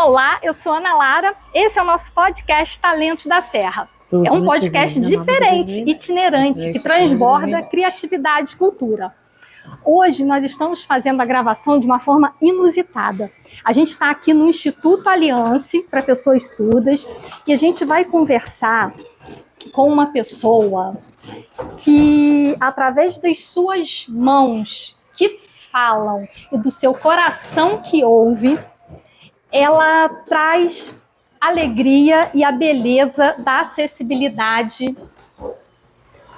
Olá, eu sou Ana Lara, esse é o nosso podcast Talentos da Serra. É um podcast diferente, itinerante, que transborda criatividade e cultura. Hoje nós estamos fazendo a gravação de uma forma inusitada. A gente está aqui no Instituto Aliança para pessoas surdas e a gente vai conversar com uma pessoa que, através das suas mãos que falam e do seu coração que ouve, ela traz alegria e a beleza da acessibilidade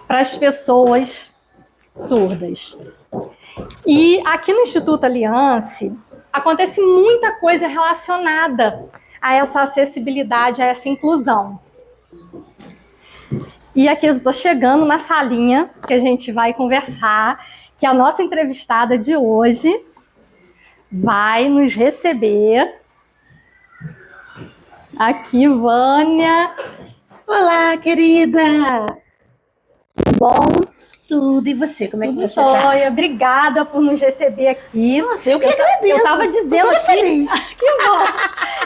para as pessoas surdas. E aqui no Instituto Aliança acontece muita coisa relacionada a essa acessibilidade, a essa inclusão. E aqui eu estou chegando na salinha que a gente vai conversar, que a nossa entrevistada de hoje vai nos receber. Aqui, Vânia. Olá, querida! Tudo bom? Tudo, e você? Como é que Tudo você tá? jóia. Obrigada por nos receber aqui. Nossa, eu que agradeço. Eu estava dizendo aqui... feliz. Que bom!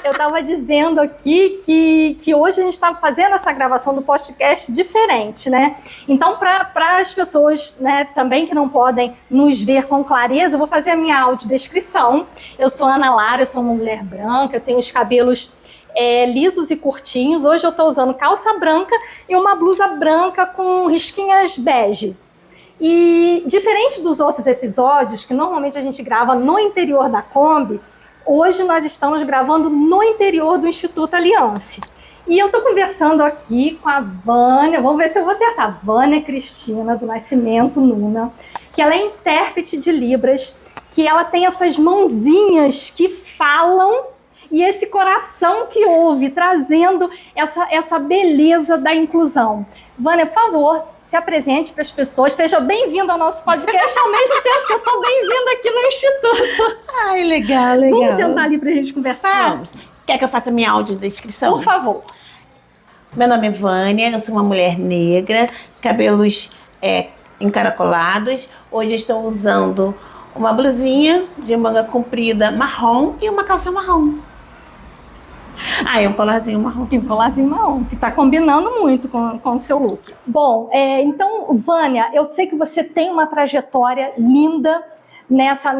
Eu estava dizendo aqui que hoje a gente está fazendo essa gravação do podcast diferente, né? Então, para as pessoas, né, também que não podem nos ver com clareza, eu vou fazer a minha audiodescrição. Eu sou Ana Lara, eu sou uma mulher branca, eu tenho os cabelos lisos e curtinhos. Hoje eu estou usando calça branca e uma blusa branca com risquinhas bege. E diferente dos outros episódios, que normalmente a gente grava no interior da Kombi, hoje nós estamos gravando no interior do Instituto Aliança. E eu estou conversando aqui com a Vânia, vamos ver se eu vou acertar, Vânia Cristina do Nascimento Nuna, que ela é intérprete de Libras, que ela tem essas mãozinhas que falam e esse coração que ouve, trazendo essa beleza da inclusão. Vânia, por favor, se apresente para as pessoas. Seja bem-vindo ao nosso podcast, ao mesmo tempo que eu sou bem-vinda aqui no Instituto. Ai, legal, legal. Vamos sentar ali para a gente conversar? Vamos. Quer que eu faça minha audiodescrição? Por favor. Meu nome é Vânia, eu sou uma mulher negra, cabelos encaracolados. Hoje eu estou usando uma blusinha de manga comprida marrom e uma calça marrom. Ah, é um colarzinho marrom. Um colarzinho marrom, que está combinando muito com o seu look. Bom, então, Vânia, eu sei que você tem uma trajetória linda nessa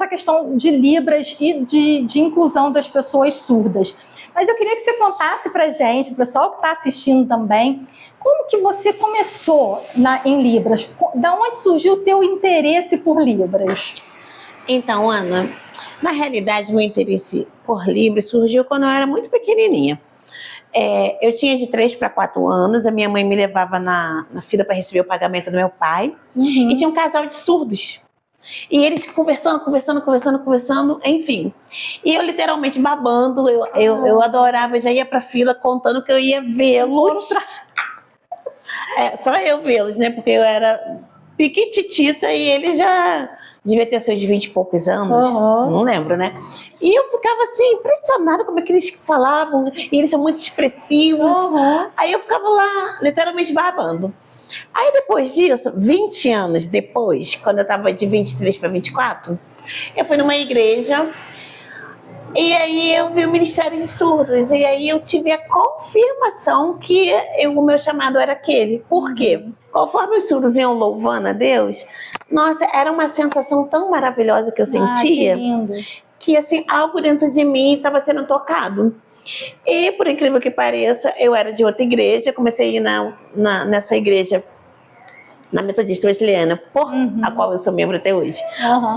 questão de Libras e de inclusão das pessoas surdas. Mas eu queria que você contasse pra gente, o pessoal que está assistindo também, como que você começou em Libras? Da onde surgiu o teu interesse por Libras? Então, Ana, na realidade, meu interesse por Libras surgiu quando eu era muito pequenininha. Eu tinha de 3 para 4 anos, a minha mãe me levava na fila para receber o pagamento do meu pai, e tinha um casal de surdos. E eles conversando, enfim. E eu literalmente babando, eu adorava, eu já ia para a fila contando que eu ia vê-los. Só eu vê-los, né? Porque eu era piquititita e ele já devia ter seus 20 e poucos anos, não lembro, né? E eu ficava assim, impressionada como é que eles falavam, e eles são muito expressivos. Aí eu ficava lá, literalmente babando. Aí depois disso, 20 anos depois, quando eu tava de 23 para 24, eu fui numa igreja e aí eu vi o Ministério de Surdos e aí eu tive a confirmação que o meu chamado era aquele. Por quê? Conforme os surdos iam louvando a Deus, nossa, era uma sensação tão maravilhosa que eu sentia, que assim, algo dentro de mim estava sendo tocado. E, por incrível que pareça, eu era de outra igreja, comecei a ir nessa igreja, na Metodista Wesleyana, a qual eu sou membro até hoje,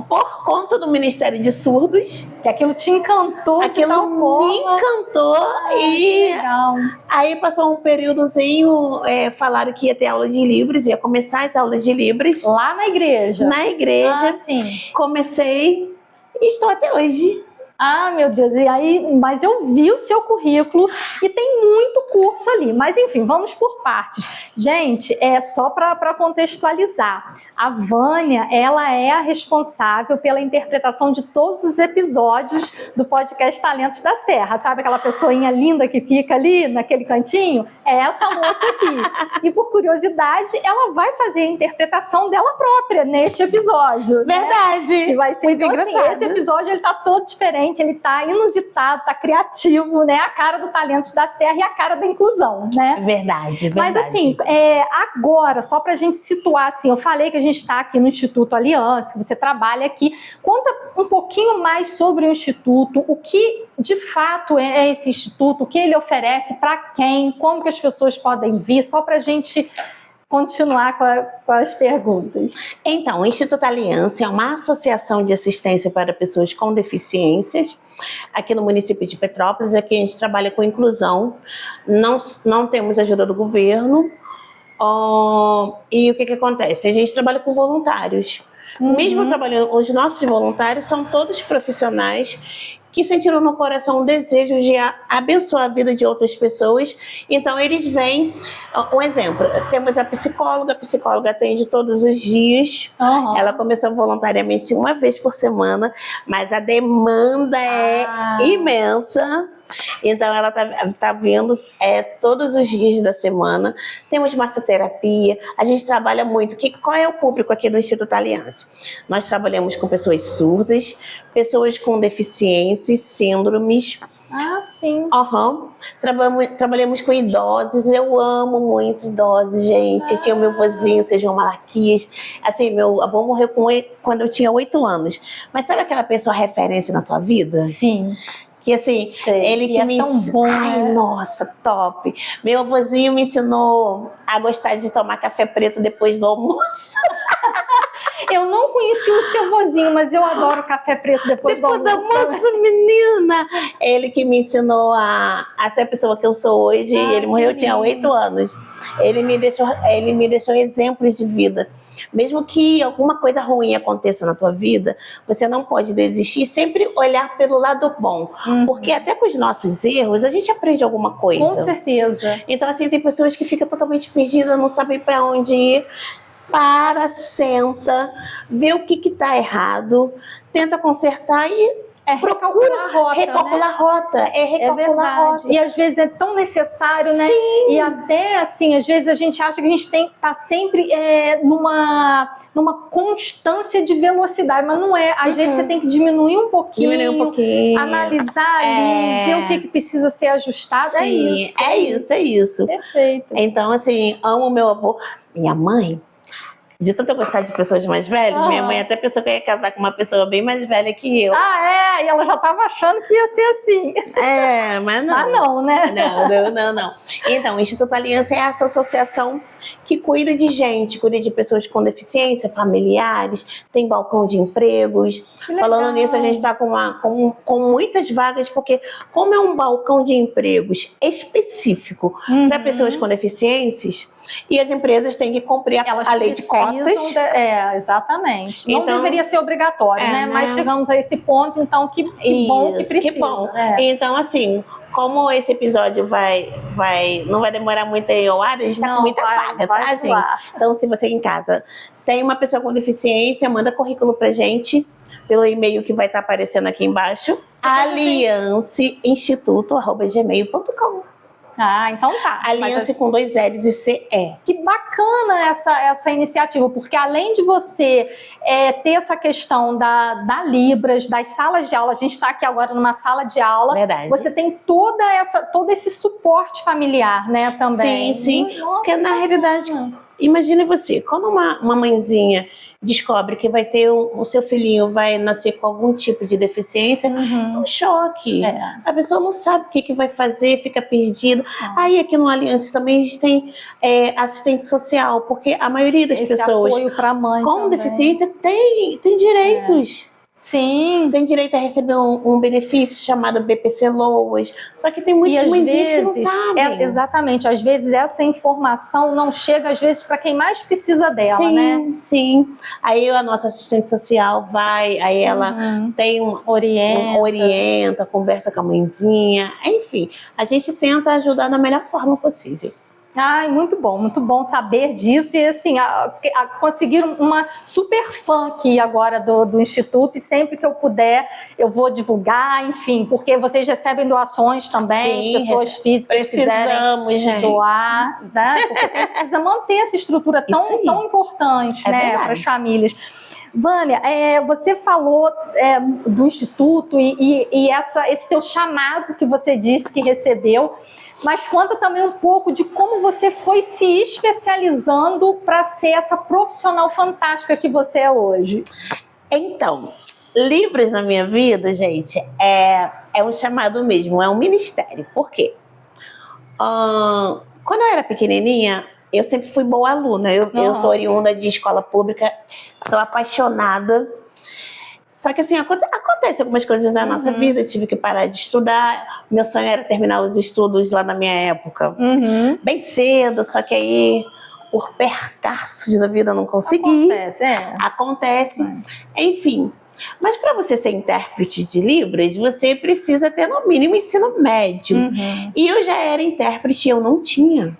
por conta do Ministério de Surdos. Que aquilo te encantou, aquilo me encantou. Legal. Aí passou um períodozinho, falaram que ia ter aula de Libras, ia começar as aulas de Libras. Lá na igreja? Na igreja. Sim. Comecei e estou até hoje. Ah, meu Deus, e aí, mas eu vi o seu currículo e tem muito curso ali, mas enfim, vamos por partes. Gente, só para contextualizar, A Vânia, ela é a responsável pela interpretação de todos os episódios do podcast Talentos da Serra. Sabe aquela pessoinha linda que fica ali naquele cantinho? É essa moça aqui. E por curiosidade, ela vai fazer a interpretação dela própria neste episódio. Verdade. Né? Que vai ser, muito então, engraçado. assim, esse episódio ele tá todo diferente, ele tá inusitado, tá criativo, né? A cara do Talentos da Serra e a cara da inclusão, né? Verdade. Mas assim, agora, só pra gente situar, assim, eu falei que a gente está aqui no Instituto Aliança, que você trabalha aqui. Conta um pouquinho mais sobre o Instituto, o que de fato é esse Instituto, o que ele oferece, para quem, como que as pessoas podem vir, só pra gente continuar com as perguntas. Então, o Instituto Aliança é uma associação de assistência para pessoas com deficiências. Aqui no município de Petrópolis, aqui a gente trabalha com inclusão, não temos ajuda do governo. E o que acontece? A gente trabalha com voluntários. Mesmo trabalhando, os nossos voluntários são todos profissionais que sentiram no coração o desejo de abençoar a vida de outras pessoas. Então, eles vêm... Um exemplo, temos a psicóloga atende todos os dias. Ela começou voluntariamente uma vez por semana, mas a demanda é imensa. Então, ela tá vindo todos os dias da semana. Temos massoterapia. A gente trabalha muito. Qual é o público aqui do Instituto Aliança? Nós trabalhamos com pessoas surdas, pessoas com deficiências, síndromes. Sim. Trabalhamos com idosos. Eu amo muito idosos, gente. Eu tinha o meu vozinho, seu João Malaquias. Assim, meu avô morreu quando eu tinha 8 anos. Mas sabe aquela pessoa referência na tua vida? Sim. Que assim, ele que me tão bom. Ai, nossa, top. Meu avôzinho me ensinou a gostar de tomar café preto depois do almoço. Eu não conheci o seu vozinho, mas eu adoro café preto depois do almoço. Menina! Ele que me ensinou a ser a pessoa que eu sou hoje. Ele morreu, eu tinha 8 anos. Ele me deixou exemplos de vida. Mesmo que alguma coisa ruim aconteça na tua vida, você não pode desistir, sempre olhar pelo lado bom. Porque até com os nossos erros, a gente aprende alguma coisa. Com certeza. Então, assim, tem pessoas que ficam totalmente perdidas, não sabem para onde ir. Senta, vê o que tá errado, tenta consertar e recalcular a rota. Recalcular a rota. Recalcular a rota. E às vezes é tão necessário, né? Sim. E até assim, às vezes a gente acha que a gente tem que estar sempre numa constância de velocidade, mas não é. Às vezes você tem que diminuir um pouquinho, analisar ali, ver o que precisa ser ajustado. Sim, é isso. Perfeito. Então, assim, amo meu avô. Minha mãe, de tanto eu gostar de pessoas mais velhas, minha mãe até pensou que eu ia casar com uma pessoa bem mais velha que eu. E ela já estava achando que ia ser assim. Mas não. Mas não, né? Não. Então, o Instituto Aliança é essa associação que cuida de gente, cuida de pessoas com deficiência, familiares, tem balcão de empregos. Falando nisso, a gente está com muitas vagas, porque como é um balcão de empregos específico para pessoas com deficiências, e as empresas têm que cumprir a lei de cotas. Exatamente. Não então, deveria ser obrigatório, né? Mas chegamos a esse ponto, então que bom que precisa. Que bom. Então, assim, como esse episódio não vai demorar muito aí ao ar, a gente tá com muita vaga, tá, gente? Então, se você em casa tem uma pessoa com deficiência, manda currículo pra gente pelo e-mail que vai estar aparecendo aqui embaixo, alianceinstituto@gmail.com. Então tá. Aliança com 2 L's e CE. Que bacana essa iniciativa, porque além de você ter essa questão da Libras, das salas de aula, a gente está aqui agora numa sala de aula, Verdade. Você tem todo esse suporte familiar, né, também. Sim. Nossa, porque na realidade, imagine você, quando uma mãezinha descobre que vai ter o seu filhinho vai nascer com algum tipo de deficiência, é um choque. A pessoa não sabe o que vai fazer, fica perdida. Aí aqui no Aliança também a gente tem assistente social, porque a maioria das pessoas com deficiência tem direitos. Sim. Tem direito a receber um benefício chamado BPC Loas. Só que tem muitas mãezinhas que não sabem. Exatamente. Às vezes essa informação não chega, às vezes, para quem mais precisa dela, né? Sim. Aí a nossa assistente social vai, aí ela tem orienta, conversa com a mãezinha. Enfim, a gente tenta ajudar da melhor forma possível. Ai, muito bom saber disso. E assim, conseguir uma super fã aqui agora do Instituto, e sempre que eu puder, eu vou divulgar, enfim, porque vocês recebem doações também, Sim, as pessoas físicas quiserem doar, né? Porque precisa manter essa estrutura tão importante, né, para as famílias. Vânia, você falou do Instituto e esse teu chamado que você disse que recebeu, mas conta também um pouco de como você foi se especializando para ser essa profissional fantástica que você é hoje. Então, Libras na minha vida, gente, é um chamado mesmo, é um ministério. Por quê? Quando eu era pequenininha, eu sempre fui boa aluna. Eu sou oriunda de escola pública, sou apaixonada. Só que assim, acontece algumas coisas na nossa vida, eu tive que parar de estudar. Meu sonho era terminar os estudos lá na minha época, bem cedo, só que aí, por percalços da vida, eu não consegui. Acontece. Enfim. Mas para você ser intérprete de Libras, você precisa ter no mínimo ensino médio. E eu já era intérprete e eu não tinha.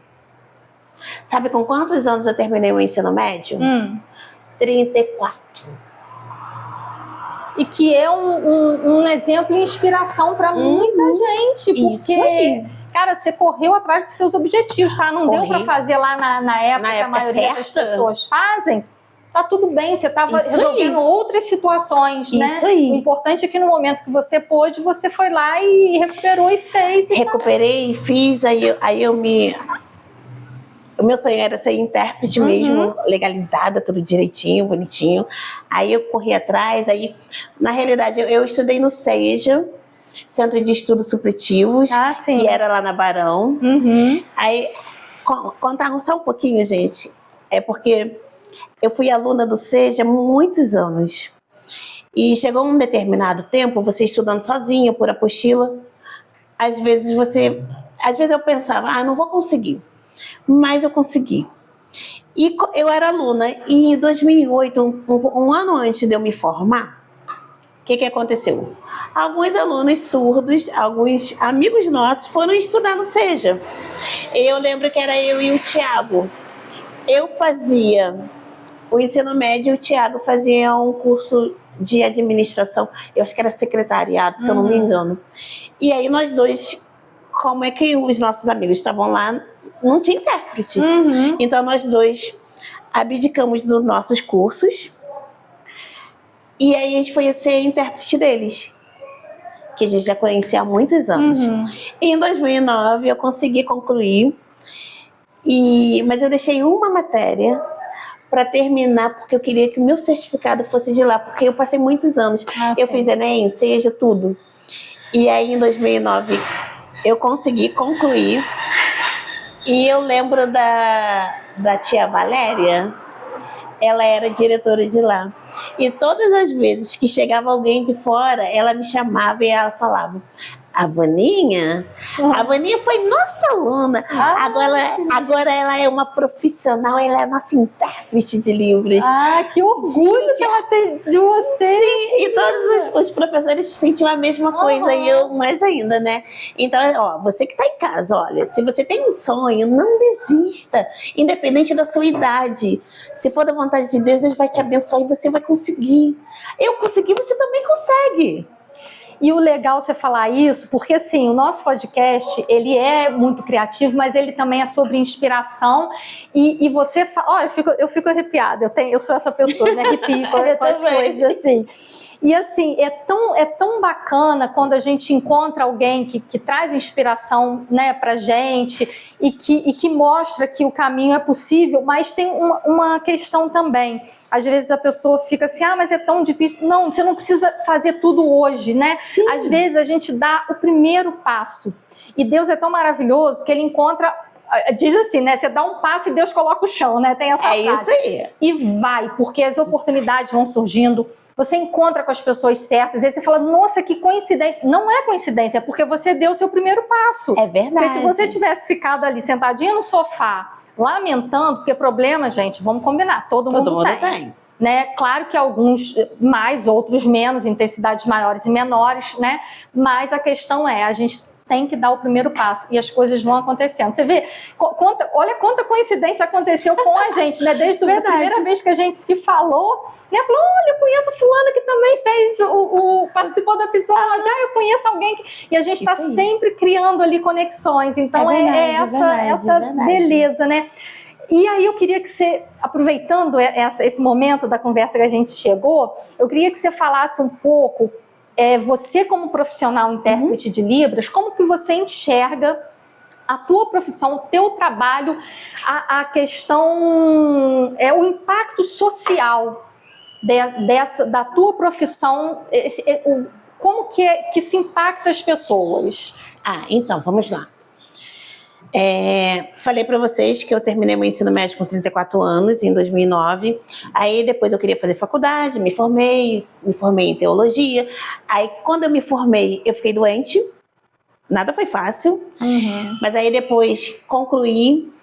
Sabe com quantos anos eu terminei o ensino médio? 34. E que é um exemplo e inspiração para muita gente, porque, cara, você correu atrás dos seus objetivos, tá? Não deu para fazer lá na época que a maioria das pessoas fazem. Tá tudo bem, você estava resolvendo outras situações, né? O importante é que no momento que você pôde, você foi lá e recuperou e fez. Recuperei, fiz, o meu sonho era ser intérprete mesmo, legalizada, tudo direitinho, bonitinho. Aí eu corri atrás, na realidade eu estudei no SEJA, Centro de Estudos Supletivos, que era lá na Barão. Aí, contar só um pouquinho, gente, porque eu fui aluna do SEJA há muitos anos. E chegou um determinado tempo, você estudando sozinha, por apostila, às vezes eu pensava, não vou conseguir. Mas eu consegui. E eu era aluna, e em 2008, um ano antes de eu me formar, o que aconteceu? Alguns alunos surdos, alguns amigos nossos foram estudar no SEJA. Eu lembro que era eu e o Tiago. Eu fazia o ensino médio, o Tiago fazia um curso de administração, eu acho que era secretariado, se eu não me engano. E aí nós dois, como é que os nossos amigos estavam lá, não tinha intérprete. Então nós dois abdicamos dos nossos cursos e aí a gente foi ser intérprete deles, que a gente já conhecia há muitos anos. E em 2009 eu consegui concluir, mas eu deixei uma matéria para terminar, porque eu queria que o meu certificado fosse de lá, porque eu passei muitos anos. Eu fiz Enem, SEJA, tudo. E aí em 2009 eu consegui concluir. E eu lembro da tia Valéria, ela era diretora de lá. E todas as vezes que chegava alguém de fora, ela me chamava e ela falava: a Vaninha foi nossa aluna, agora ela é uma profissional, ela é nossa intérprete de Libras. Que orgulho que ela tem de você. Sim, e todos os professores sentiam a mesma coisa, e eu mais ainda, né? Então, você que está em casa, olha, se você tem um sonho, não desista, independente da sua idade. Se for da vontade de Deus, Deus vai te abençoar e você vai conseguir. Eu consegui, você também consegue. E o legal você falar isso, porque assim, o nosso podcast, ele é muito criativo, mas ele também é sobre inspiração, e você fala, eu fico arrepiada, eu sou essa pessoa, né, arrepio com as coisas assim. E assim, é tão bacana quando a gente encontra alguém que traz inspiração, né, pra gente e que mostra que o caminho é possível, mas tem uma questão também. Às vezes a pessoa fica assim, mas é tão difícil. Não, você não precisa fazer tudo hoje, né? Sim. Às vezes a gente dá o primeiro passo. E Deus é tão maravilhoso que Ele encontra... Diz assim, né? Você dá um passo e Deus coloca o chão, né? Tem essa frase. Isso aí. E vai, porque as oportunidades vão surgindo, você encontra com as pessoas certas, e aí você fala, nossa, que coincidência. Não é coincidência, é porque você deu o seu primeiro passo. É verdade. Porque se você tivesse ficado ali sentadinha no sofá, lamentando, porque problema, gente, vamos combinar, todo mundo tem. Né? Claro que alguns mais, outros menos, intensidades maiores e menores, né? Mas a questão é, a gente tem que dar o primeiro passo e as coisas vão acontecendo. Você vê, olha quanta coincidência aconteceu com a gente, né? Desde a primeira vez que a gente se falou, né? Falou, olha, eu conheço fulano que também fez participou do episódio, eu conheço alguém e a gente está sempre criando ali conexões. Então essa beleza, né? E aí eu queria que você, aproveitando esse momento da conversa que a gente chegou, eu queria que você falasse um pouco, você como profissional intérprete de Libras, como que você enxerga a tua profissão, o teu trabalho, a questão, o impacto social da tua profissão, como que isso impacta as pessoas? Então, vamos lá. Falei para vocês que eu terminei meu ensino médio com 34 anos, em 2009. Aí depois eu queria fazer faculdade, me formei em teologia. Aí quando eu me formei, eu fiquei doente. Nada foi fácil. Mas aí depois concluí.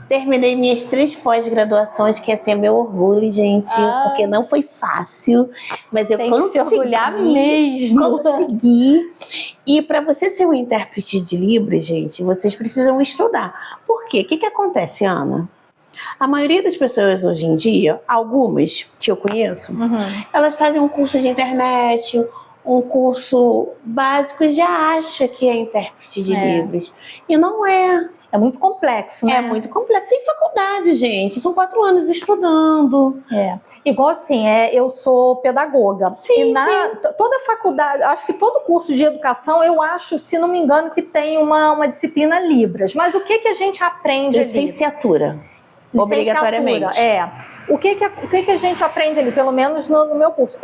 Terminei minhas 3 pós-graduações, que esse é meu orgulho, gente, porque não foi fácil, mas eu consegui. Tem que se orgulhar mesmo. Consegui. E para você ser um intérprete de Libras, gente, vocês precisam estudar. Por quê? O que acontece, Ana? A maioria das pessoas hoje em dia, algumas que eu conheço, elas fazem um curso de internet, um curso básico e já acha que é intérprete de Libras. E não é. É muito complexo, né? É muito complexo. Tem faculdade, gente. São 4 anos estudando. Igual assim, eu sou pedagoga. Sim, toda faculdade, acho que todo curso de educação, eu acho, se não me engano, que tem uma disciplina Libras. Mas o que a gente aprende ali? Licenciatura. Obrigatoriamente. O que a gente aprende ali, pelo menos no meu curso?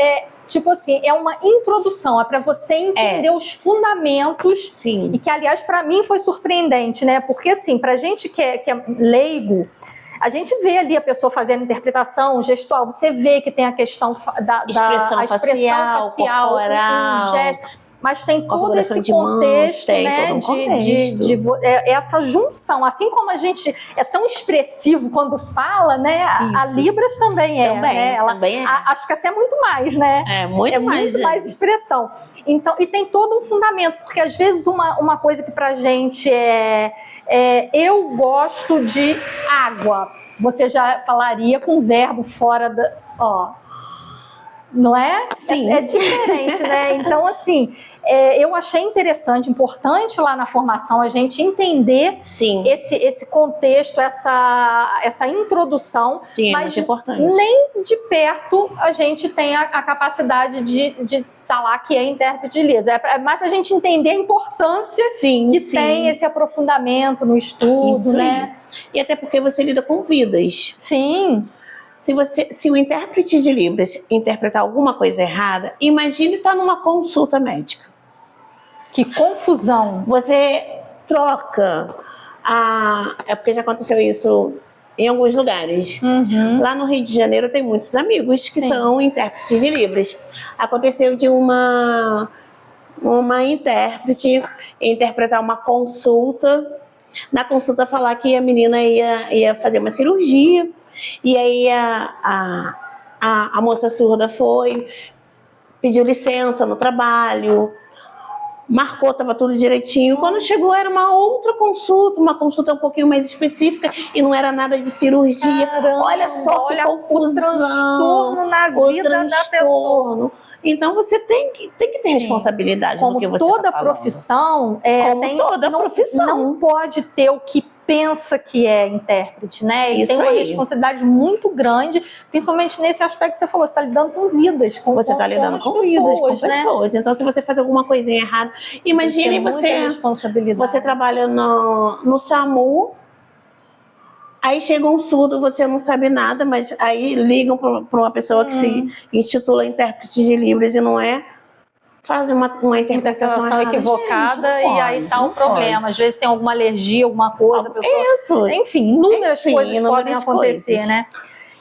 Tipo assim, é uma introdução, para você entender os fundamentos. Sim. E que, aliás, para mim foi surpreendente, né? Porque, assim, pra gente que é leigo, a gente vê ali a pessoa fazendo interpretação gestual, você vê que tem a questão da expressão facial, corporal, o gesto. Mas tem todo esse contexto, né? Essa junção. Assim como a gente é tão expressivo quando fala, né? A Libras também é. Também é. Acho que até muito mais, né? Muito mais expressão. Então, e tem todo um fundamento, porque às vezes uma coisa que pra gente eu gosto de água. Você já falaria com verbo fora da. Não é? Sim. É diferente, né? Então, assim, eu achei interessante, importante lá na formação a gente entender esse contexto, essa introdução. Sim, mas é muito importante. Nem de perto a gente tem a capacidade de falar que é intérprete de Libras. É mais para a gente entender a importância que tem esse aprofundamento no estudo, né? E até porque você lida com vidas. Sim. Se o intérprete de Libras interpretar alguma coisa errada, imagine estar numa consulta médica. Que confusão! Você troca é porque já aconteceu isso em alguns lugares. Lá no Rio de Janeiro tem muitos amigos que são intérpretes de Libras. Aconteceu de uma intérprete interpretar uma consulta. Na consulta falar que a menina ia fazer uma cirurgia. E aí a moça surda pediu licença no trabalho, marcou, estava tudo direitinho. Quando chegou era uma outra consulta, uma consulta um pouquinho mais específica e não era nada de cirurgia. Caramba, olha só que confusão, o transtorno na vida da pessoa. Então você tem que ter responsabilidade no que você está falando. Toda profissão, profissão não pode ter o que pensa que é intérprete, né? E tem uma responsabilidade muito grande, principalmente nesse aspecto que você falou, você está lidando com vidas, você está lidando com pessoas. Então, se você faz alguma coisinha errada, imagine você trabalha no SAMU, aí chega um surdo, você não sabe nada, mas aí ligam para uma pessoa que se intitula intérprete de Libras e não é, fazem uma interpretação equivocada e aí tá o problema. Às vezes tem alguma alergia, alguma coisa, a pessoa... Enfim, inúmeras coisas podem acontecer, né?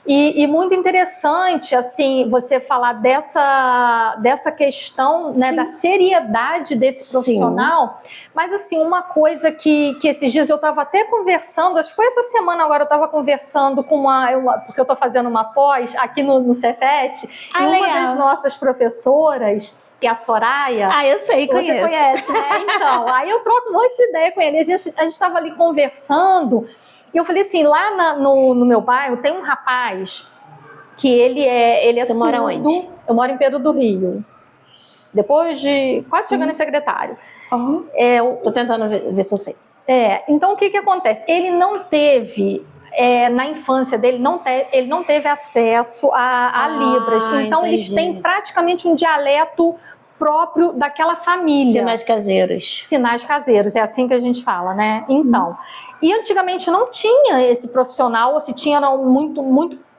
E muito interessante, assim, você falar dessa questão, né, da seriedade desse profissional. Sim. Mas, assim, uma coisa que esses dias eu estava até conversando, acho que foi essa semana agora, eu estava conversando com porque eu estou fazendo uma pós aqui no Cefet, e uma das nossas professoras, que é a Soraya. Eu sei, conheço. Você conhece, né? Então, aí eu troco um monte de ideia com ele. A gente estava ali conversando, e eu falei assim, lá no meu bairro tem um rapaz que ele é surdo. Mora onde? Eu moro em Pedro do Rio. Depois de quase chegando em Secretário. Tô tentando ver se eu sei. Então o que acontece? Ele não teve, na infância dele, ele não teve acesso a Libras. Então entendi. eles têm praticamente um dialeto próprio daquela família. Sinais caseiros. Sinais caseiros, é assim que a gente fala, né? Então, e antigamente não tinha esse profissional, ou se tinha, eram muito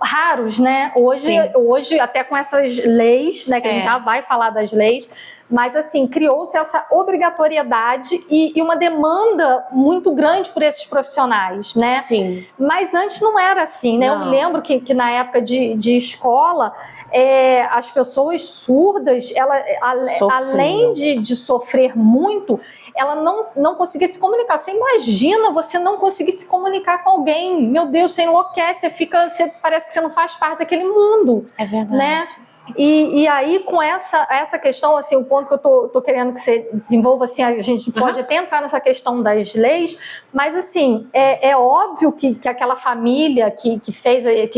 raros, né? Hoje, até com essas leis, né, que a gente já vai falar das leis, mas assim, criou-se essa obrigatoriedade e uma demanda muito grande por esses profissionais, né? Sim. Mas antes não era assim, né? Não. Eu me lembro que na época de escola, as pessoas surdas, além de sofrer muito, ela não conseguia se comunicar. Você imagina você não conseguir se comunicar com alguém. Meu Deus, você enlouquece, você parece que você não faz parte daquele mundo. É verdade. Né? E aí, com essa questão, assim, o ponto que eu tô querendo que você desenvolva, assim, a gente pode até entrar nessa questão das leis, mas, assim, é óbvio que aquela família que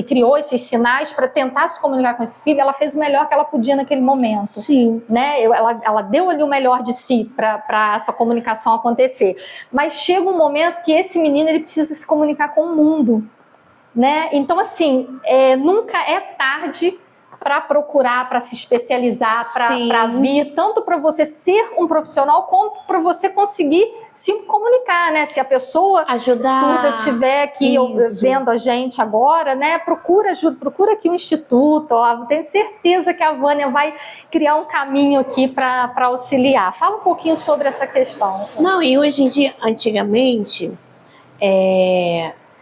criou esses sinais para tentar se comunicar com esse filho, ela fez o melhor que ela podia naquele momento. Sim. Né? Ela deu ali o melhor de si para essa comunicação acontecer. Mas chega um momento que esse menino ele precisa se comunicar com o mundo. Né? Então, assim, nunca é tarde para procurar, para se especializar, para vir, tanto para você ser um profissional, quanto para você conseguir se comunicar, né? Se a pessoa surda estiver aqui vendo a gente agora, né? Procura ajuda, procura aqui um instituto, tenho certeza que a Vânia vai criar um caminho aqui para auxiliar. Fala um pouquinho sobre essa questão. Não, e hoje em dia, antigamente,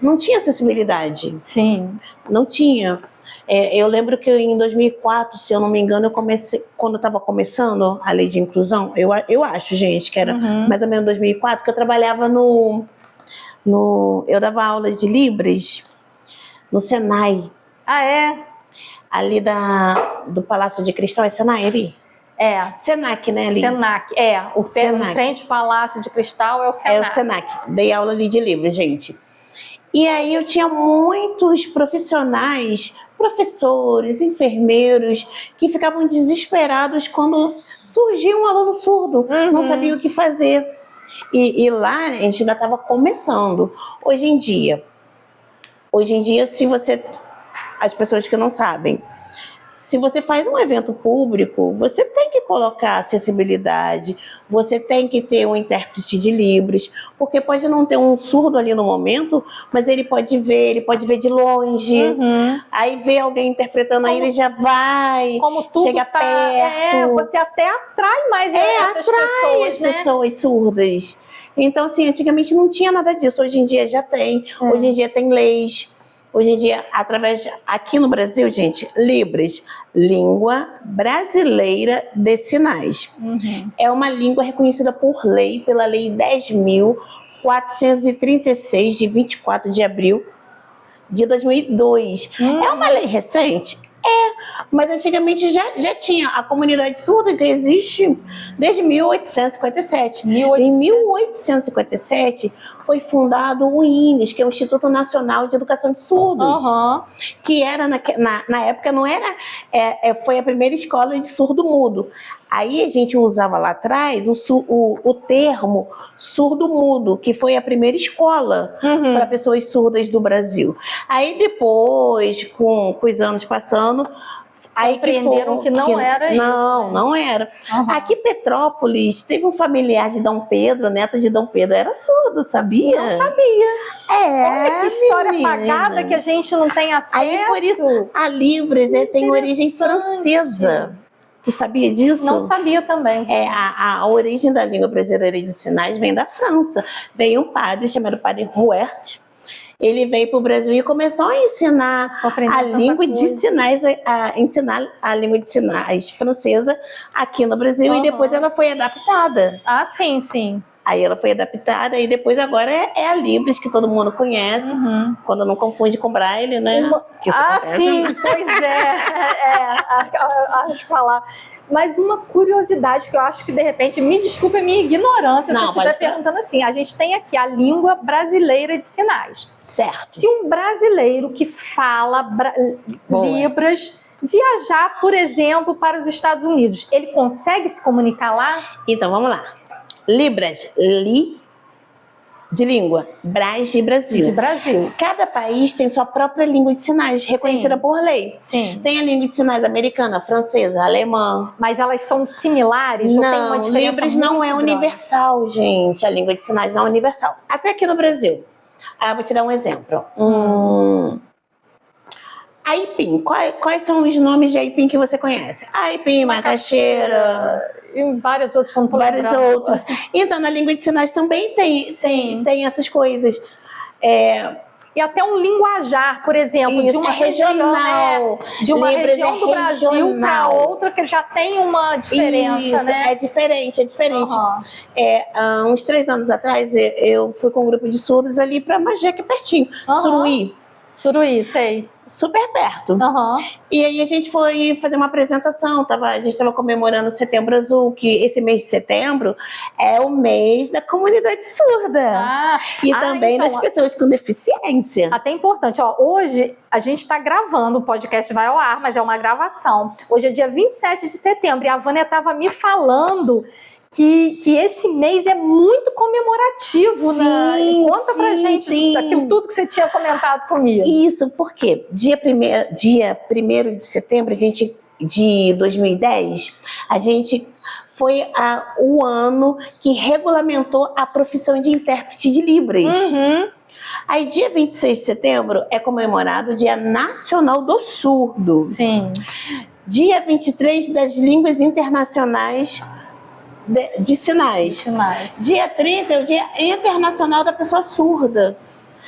não tinha acessibilidade. Sim. Não tinha. Eu lembro que em 2004, se eu não me engano, eu comecei, quando eu estava começando a lei de inclusão, eu acho, gente, que era mais ou menos 2004, que eu trabalhava eu dava aula de Libras no Senai. Ah, é? Ali do Palácio de Cristal, é Senai ali? Senac, né? Ali. Senac, o Senac. Em frente ao Palácio de Cristal é o Senac. É o Senac, dei aula ali de Libras, gente. E aí eu tinha muitos profissionais, professores, enfermeiros, que ficavam desesperados quando surgia um aluno surdo, não sabia o que fazer. E lá a gente ainda estava começando. Hoje em dia, as pessoas que não sabem, se você faz um evento público, você tem que colocar acessibilidade, você tem que ter um intérprete de Libras, porque pode não ter um surdo ali no momento, mas ele pode ver de longe, aí vê alguém interpretando, aí ele já vai, chega perto. Você até atrai mais essas pessoas, né? Pessoas surdas. Então, assim, antigamente não tinha nada disso, hoje em dia já tem, hoje em dia tem leis. Hoje em dia, aqui no Brasil, gente, Libras, Língua Brasileira de Sinais. É uma língua reconhecida por lei, pela Lei 10.436, de 24 de abril de 2002. É uma lei recente? Mas antigamente já tinha. A comunidade surda já existe desde 1857. Em 1857 foi fundado o INES, que é o Instituto Nacional de Educação de Surdos, que era na época não era, foi a primeira escola de surdo-mudo. Aí a gente usava lá atrás o termo surdo-mudo, que foi a primeira escola para pessoas surdas do Brasil. Aí depois, com os anos passando, aí compreenderam que não era isso. Não era. Aqui em Petrópolis, teve um familiar de Dom Pedro, neto de Dom Pedro, era surdo, sabia? Não sabia. Olha que história apagada que a gente não tem acesso. Aí, por isso, a Libras tem origem francesa. Você sabia disso? Não sabia também. A origem da língua brasileira de sinais vem da França. Veio um padre chamado Padre Rouert, ele veio para o Brasil e começou a ensinar a língua de sinais, a ensinar a língua de sinais francesa aqui no Brasil, e depois ela foi adaptada. Ah, sim, sim. Aí ela foi adaptada e depois agora é a Libras, que todo mundo conhece, quando não confunde com Braille, né? Sim, pois acho falar. Mas uma curiosidade que eu acho que, de repente, me desculpe a minha ignorância se eu estiver perguntando assim, a gente tem aqui a língua brasileira de sinais. Certo. Se um brasileiro que fala Libras viajar, por exemplo, para os Estados Unidos, ele consegue se comunicar lá? Então, vamos lá. Libras, de língua, Braz de Brasil. De Brasil. Cada país tem sua própria língua de sinais, reconhecida por lei. Sim. Tem a língua de sinais americana, francesa, alemã. Mas elas são similares? Não, tem uma diferença Libras não é universal, gente. A língua de sinais não é universal. Até aqui no Brasil. Vou te dar um exemplo. Aipim. Quais são os nomes de aipim que você conhece? Aipim, macaxeira... E vários outros. Vários outros. Então, na língua de sinais também tem essas coisas. E até um linguajar, por exemplo, isso, de uma região, de uma região do Brasil para outra, que já tem uma diferença, isso, né? É diferente. Há uns 3 anos atrás, eu fui com um grupo de surdos ali para Magé, que é pertinho. Suruí, sei. Super perto. E aí a gente foi fazer uma apresentação, a gente estava comemorando o Setembro Azul, que esse mês de setembro é o mês da comunidade surda. E também então, das pessoas com deficiência. Até importante, hoje a gente está gravando, o podcast vai ao ar, mas é uma gravação. Hoje é dia 27 de setembro e a Vânia estava me falando que esse mês é muito comemorativo, né? Conta pra gente aquilo tudo que você tinha comentado comigo. Isso, porque dia 1º de setembro de 2010, a gente foi o ano que regulamentou a profissão de intérprete de Libras. Aí, dia 26 de setembro é comemorado o Dia Nacional do Surdo. Sim. Dia 23 das Línguas Internacionais de sinais. Dia 30 é o Dia Internacional da Pessoa Surda.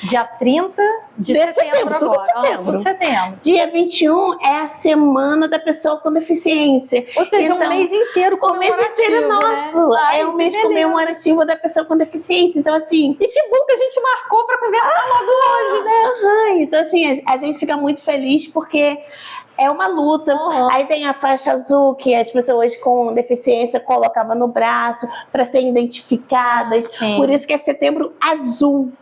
Dia 30 de setembro agora. Tudo setembro. Dia 21 é a Semana da Pessoa com Deficiência. Ou seja, um mês inteiro comemorativo. O mês inteiro nosso. Né? É um mês comemorativo da pessoa com deficiência. Então, assim... E que bom que a gente marcou para conversar logo hoje, né? Então, assim, a gente fica muito feliz porque... é uma luta. Aí tem a faixa azul, que as pessoas com deficiência colocavam no braço para serem identificadas. Por isso que é Setembro Azul.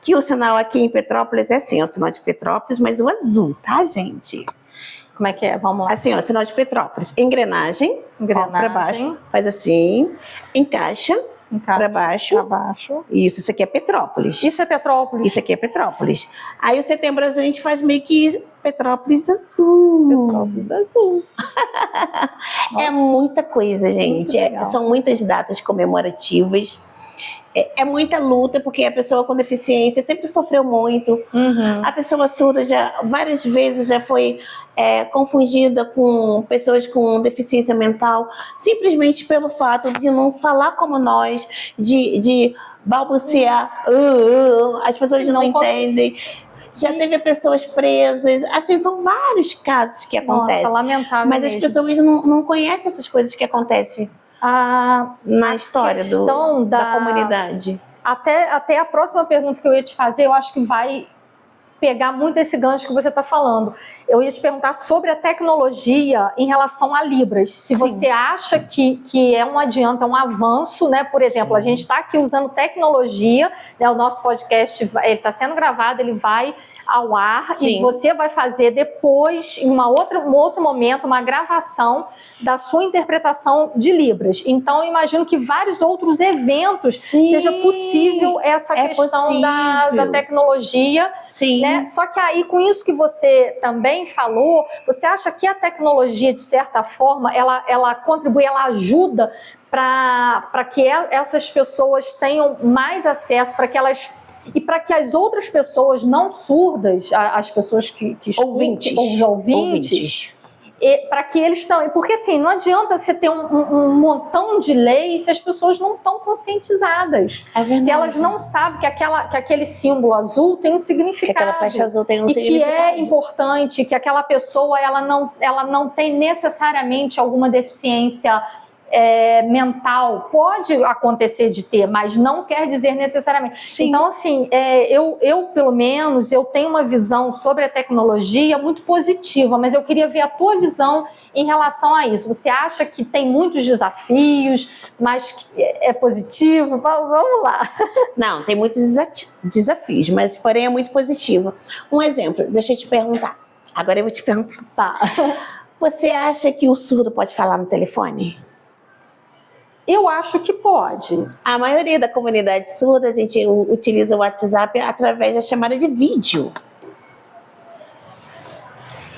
Que o sinal aqui em Petrópolis é assim, é o sinal de Petrópolis, mas o azul, tá, gente? Como é que é? Vamos lá. Assim, sinal de Petrópolis. Engrenagem. Para baixo. Faz assim. Encaixa. Para baixo. Isso aqui é Petrópolis. Isso é Petrópolis. Isso aqui é Petrópolis. Aí o Setembro Azul a gente faz meio que Petrópolis Azul. Petrópolis Azul. É muita coisa, gente. São muitas datas comemorativas. É muita luta, porque a pessoa com deficiência sempre sofreu muito. A pessoa surda várias vezes já foi confundida com pessoas com deficiência mental, simplesmente pelo fato de não falar como nós, de balbuciar. As pessoas não entendem. Já teve pessoas presas. Assim, são vários casos que acontecem. Nossa, lamentável. Mas as pessoas não conhecem essas coisas que acontecem na história da comunidade. Até a próxima pergunta que eu ia te fazer, eu acho que vai pegar muito esse gancho que você está falando. Eu ia te perguntar sobre a tecnologia em relação a Libras. Se você acha que é um adianto, é um avanço, né? Por exemplo, a gente está aqui usando tecnologia, né? O nosso podcast está sendo gravado, ele vai ao ar e você vai fazer depois, em um outro momento, uma gravação da sua interpretação de Libras. Então, eu imagino que vários outros eventos seja possível essa questão da tecnologia, né? Só que aí, com isso que você também falou, você acha que a tecnologia, de certa forma, ela contribui, ela ajuda para que essas pessoas tenham mais acesso, para que as outras pessoas não surdas, as pessoas que escutam, os ouvintes, para que eles estão... Porque assim, não adianta você ter um montão de leis se as pessoas não estão conscientizadas. É verdade. Se elas não sabem que aquele símbolo azul tem um significado. Que aquela faixa azul tem um significado. E que é importante, que aquela pessoa ela não tem necessariamente alguma deficiência mental. Pode acontecer de ter, mas não quer dizer necessariamente. Sim. Então, assim, eu, pelo menos, eu tenho uma visão sobre a tecnologia muito positiva, mas eu queria ver a tua visão em relação a isso. Você acha que tem muitos desafios, mas que é positivo? Vamos lá. Não, tem muitos desafios, mas porém é muito positivo. Um exemplo, deixa eu te perguntar. Agora eu vou te perguntar. Tá. Você acha que o surdo pode falar no telefone? Eu acho que pode. A maioria da comunidade surda, a gente utiliza o WhatsApp através da chamada de vídeo.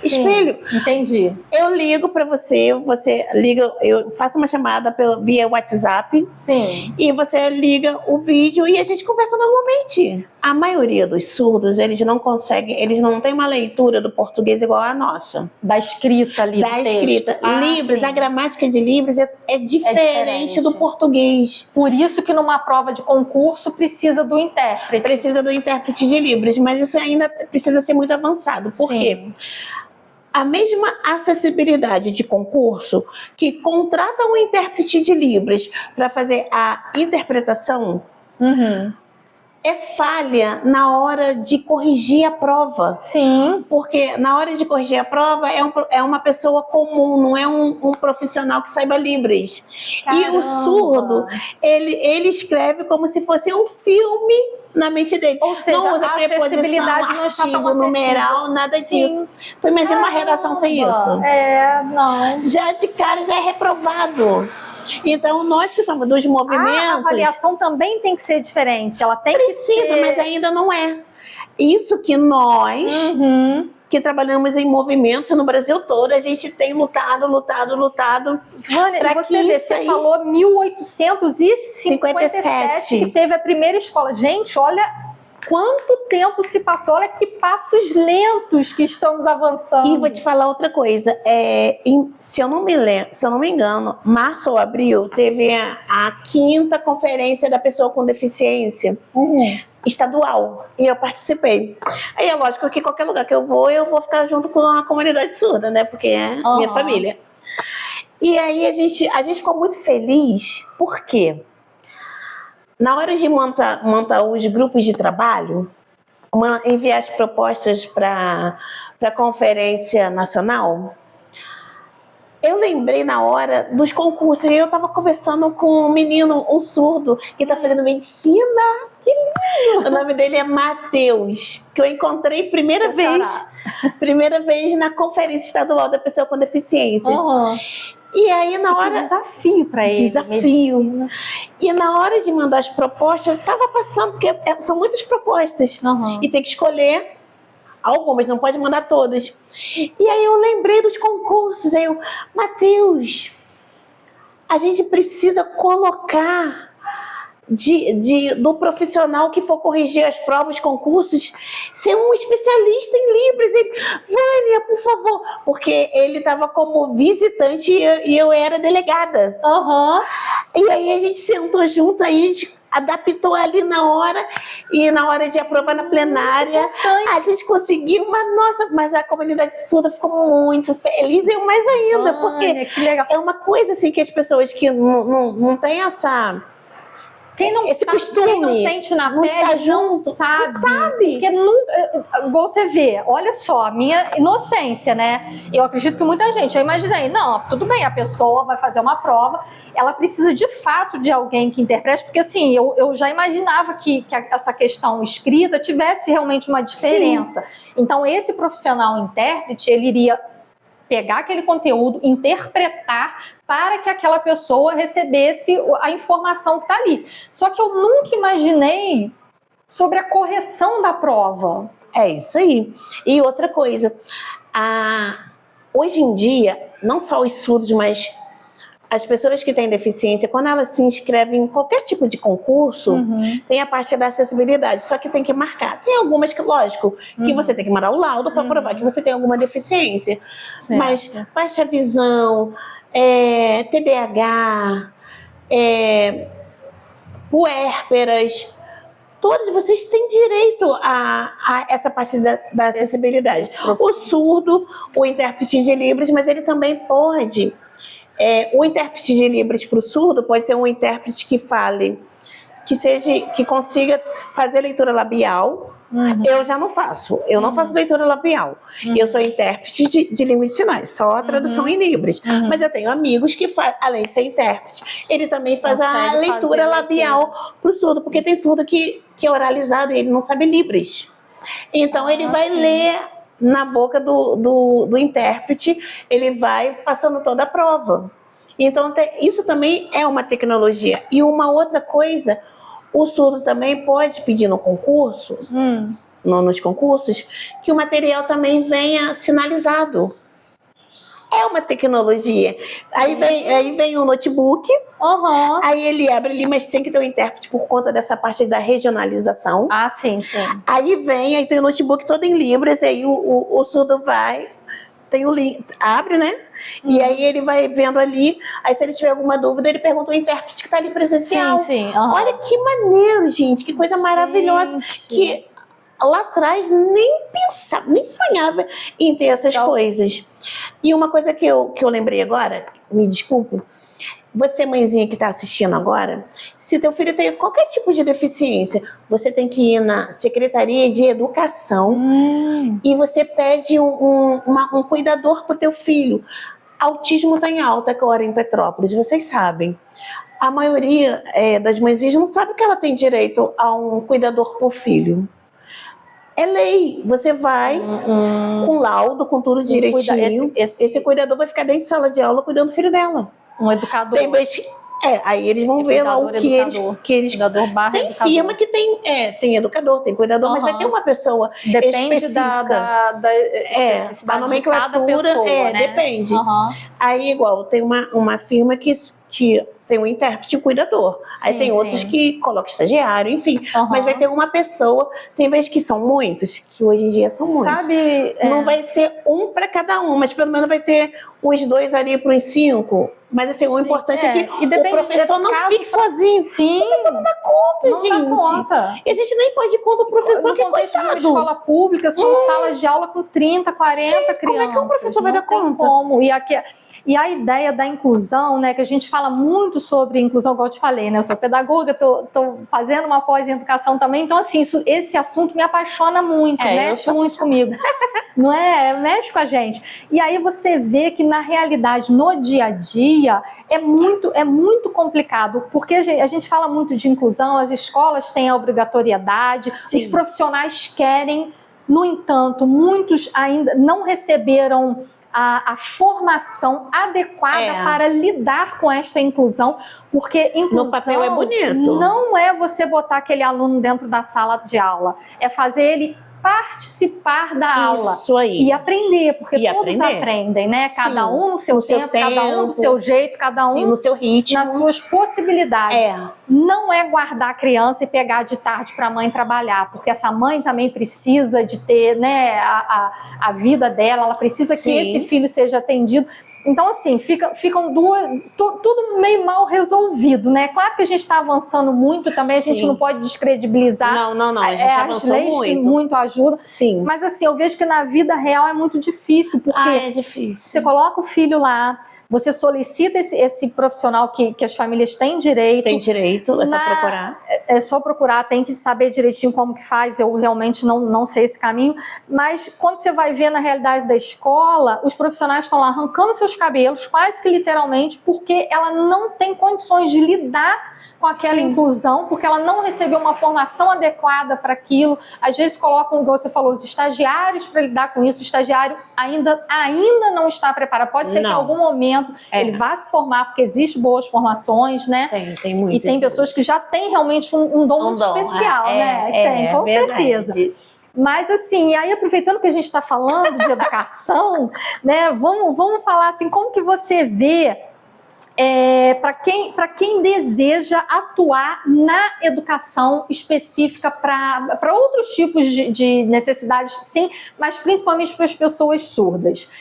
Sim, espelho. Entendi. Eu ligo para você, você liga, eu faço uma chamada via WhatsApp. Sim. E você liga o vídeo e a gente conversa normalmente. A maioria dos surdos, eles não conseguem, eles não têm uma leitura do português igual a nossa. Da escrita ali. Da escrita. Libras, sim. A gramática de Libras é diferente do português. Por isso que numa prova de concurso precisa do intérprete. Precisa do intérprete de Libras, mas isso ainda precisa ser muito avançado. Por quê? A mesma acessibilidade de concurso que contrata um intérprete de Libras para fazer a interpretação é falha na hora de corrigir a prova. Sim. Porque na hora de corrigir a prova é uma pessoa comum, não é um profissional que saiba Libras. Caramba. E o surdo, ele escreve como se fosse um filme na mente dele. Ou seja, não usa a acessibilidade não está tão numeral, nada disso. Então imagina uma redação sem isso. Não. Já de cara já é reprovado. Então, nós que somos dos movimentos... A avaliação também tem que ser diferente. Ela tem que ser... mas ainda não é. Isso que nós, que trabalhamos em movimentos no Brasil todo, a gente tem lutado. Vânia, você falou 1857 que teve a primeira escola. Gente, olha... Quanto tempo se passou? Olha que passos lentos que estamos avançando. E vou te falar outra coisa. Se eu não me engano, março ou abril, teve a 5ª conferência da pessoa com deficiência estadual. E eu participei. Aí é lógico que qualquer lugar que eu vou ficar junto com a comunidade surda, né? Porque é minha família. E aí a gente ficou muito feliz. Por quê? Na hora de montar os grupos de trabalho, enviar as propostas para a Conferência Nacional, eu lembrei na hora dos concursos. E eu estava conversando com um menino, um surdo, que está fazendo medicina. Que lindo! O nome dele é Matheus, que eu encontrei primeira vez na Conferência Estadual da Pessoa com Deficiência. E aí, na hora... Que desafio para ele. Desafio. E na hora de mandar as propostas, estava passando, porque são muitas propostas. E tem que escolher algumas, não pode mandar todas. E aí eu lembrei dos concursos. Aí eu, Matheus, a gente precisa colocar do profissional que for corrigir as provas, concursos, ser um especialista em Libras. Ele, Vânia, por favor, porque ele estava como visitante e eu era delegada. E aí a gente sentou junto, aí a gente adaptou ali na hora, e na hora de aprovar na plenária, a gente conseguiu, mas a comunidade surda ficou muito feliz, e eu mais ainda, porque é uma coisa assim que as pessoas que não têm quem não sente na pele não sabe. Porque nunca, você vê, olha só, a minha inocência, né? Eu acredito que muita gente, eu imaginei, não, tudo bem, a pessoa vai fazer uma prova, ela precisa de fato de alguém que interprete, porque assim, eu já imaginava que essa questão escrita tivesse realmente uma diferença. Sim. Então, esse profissional intérprete, ele iria pegar aquele conteúdo, interpretar para que aquela pessoa recebesse a informação que está ali. Só que eu nunca imaginei sobre a correção da prova. É isso aí. E outra coisa, hoje em dia, não só os surdos, mas as pessoas que têm deficiência, quando elas se inscrevem em qualquer tipo de concurso, tem a parte da acessibilidade, só que tem que marcar. Tem algumas que, lógico, que você tem que mandar o laudo para provar que você tem alguma deficiência. Certo. Mas baixa visão, TDAH, puérperas, todos vocês têm direito a essa parte da acessibilidade. O surdo, o intérprete de Libras, mas ele também pode... o intérprete de Libras para o surdo pode ser um intérprete que fale, que consiga fazer leitura labial. Eu já não faço. Eu não faço leitura labial. Eu sou intérprete de língua de sinais, só a tradução em Libras. Mas eu tenho amigos que, além de ser intérprete, ele também faz a leitura labial para o surdo, porque tem surdo que é oralizado e ele não sabe Libras. Então ele vai ler na boca do intérprete, ele vai passando toda a prova. Então isso também é uma tecnologia. E uma outra coisa, o surdo também pode pedir no concurso, nos concursos, que o material também venha sinalizado. É uma tecnologia. Aí vem o notebook, aí ele abre ali, mas tem que ter um intérprete por conta dessa parte da regionalização. Ah, sim. Aí tem o notebook todo em Libras, e aí o surdo vai, tem o link, abre, né? E aí ele vai vendo ali, aí se ele tiver alguma dúvida, ele pergunta ao intérprete que está ali presencial. Sim. Olha que maneiro, gente, que coisa maravilhosa. Que lá atrás nem pensava, nem sonhava em ter essas coisas. E uma coisa que eu lembrei agora, me desculpe, você, mãezinha que está assistindo agora, se teu filho tem qualquer tipo de deficiência, você tem que ir na Secretaria de Educação e você pede um cuidador para o teu filho. Autismo está em alta agora em Petrópolis, vocês sabem. A maioria das mãezinhas não sabe que ela tem direito a um cuidador por filho. É lei, você vai com laudo, com tudo direitinho. Esse cuidador vai ficar dentro de sala de aula cuidando do filho dela. Um educador. Tem vez, aí eles vão ver lá o que eles tem firma que tem educador, tem cuidador, mas vai ter uma pessoa específica. Da nomenclatura, pessoa, né? Depende. Aí, igual, tem uma firma que tem um intérprete e cuidador. Aí tem outros que colocam estagiário, enfim. Mas vai ter uma pessoa, tem vezes que são muitos, que hoje em dia são muitos. Não vai ser um para cada um, mas pelo menos vai ter uns 2 ali para uns 5. Mas assim, o importante é que o professor não fique sozinho. O professor não dá conta, gente. Não dá conta. E a gente nem pode ir contra o professor, no contexto de uma escola pública, são salas de aula com 30, 40 crianças. Como é que um professor vai dar conta? Como. E a ideia da inclusão, né, que a gente fala muito sobre inclusão, igual eu te falei, né? Eu sou pedagoga, estou fazendo uma pós em educação também, então assim, esse assunto me apaixona muito, mexe muito comigo. Não é? Mexe com a gente. E aí você vê que na realidade, no dia a dia, é muito complicado, porque a gente fala muito de inclusão, as escolas têm a obrigatoriedade, os profissionais querem, no entanto, muitos ainda não receberam a formação adequada para lidar com esta inclusão, porque inclusão no papel é bonito. Não é você botar aquele aluno dentro da sala de aula, é fazer ele participar da aula e aprender, porque todos aprendem, né? Cada um no seu tempo, cada um do seu jeito, cada um no seu ritmo, nas suas possibilidades. Não é guardar a criança e pegar de tarde para a mãe trabalhar, porque essa mãe também precisa de ter, né, a vida dela, ela precisa que esse filho seja atendido. Então, assim, ficam tudo meio mal resolvido, né? Claro que a gente está avançando muito também, a gente não pode descredibilizar. Não, a gente as leis que muito ajudam. Mas assim, eu vejo que na vida real é muito difícil, porque é difícil. Você coloca o filho lá, você solicita esse profissional que as famílias têm direito. Tem direito, é só procurar. É só procurar, tem que saber direitinho como que faz, eu realmente não sei esse caminho. Mas quando você vai ver na realidade da escola, os profissionais estão lá arrancando seus cabelos, quase que literalmente, porque ela não tem condições de lidar com aquela inclusão, porque ela não recebeu uma formação adequada para aquilo. Às vezes colocam, como você falou, os estagiários para lidar com isso. O estagiário ainda não está preparado. Pode ser que em algum momento ele vá se formar, porque existem boas formações, né? Tem muitas. E tem pessoas que já têm realmente um dom muito especial, né? Tem, com certeza. Mas assim, aí aproveitando que a gente está falando de educação, né? Vamos falar assim, como que você vê para quem deseja atuar na educação específica para outros tipos de necessidades, sim, mas principalmente para as pessoas surdas.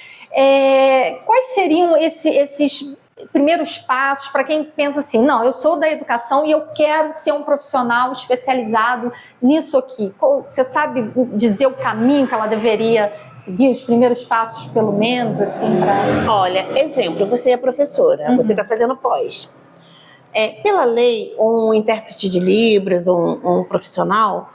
Quais seriam esses primeiros passos para quem pensa assim, não, eu sou da educação e eu quero ser um profissional especializado nisso aqui? Você sabe dizer o caminho que ela deveria seguir, os primeiros passos, pelo menos, assim, para... Olha, exemplo, você é professora, você está fazendo pós. Pela lei, um intérprete de Libras, um profissional,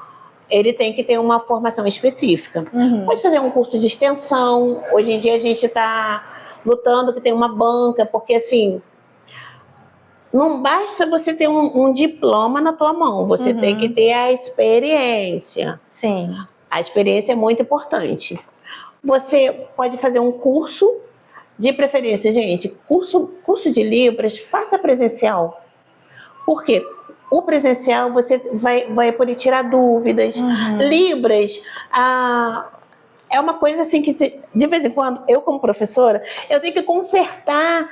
ele tem que ter uma formação específica. Pode fazer um curso de extensão. Hoje em dia a gente está lutando que tem uma banca, porque assim, não basta você ter um diploma na tua mão, você tem que ter a experiência. Sim. A experiência é muito importante. Você pode fazer um curso, de preferência, gente, curso de Libras, faça presencial. Por quê? O presencial você vai poder tirar dúvidas. Libras, é uma coisa assim que, de vez em quando, eu como professora, eu tenho que consertar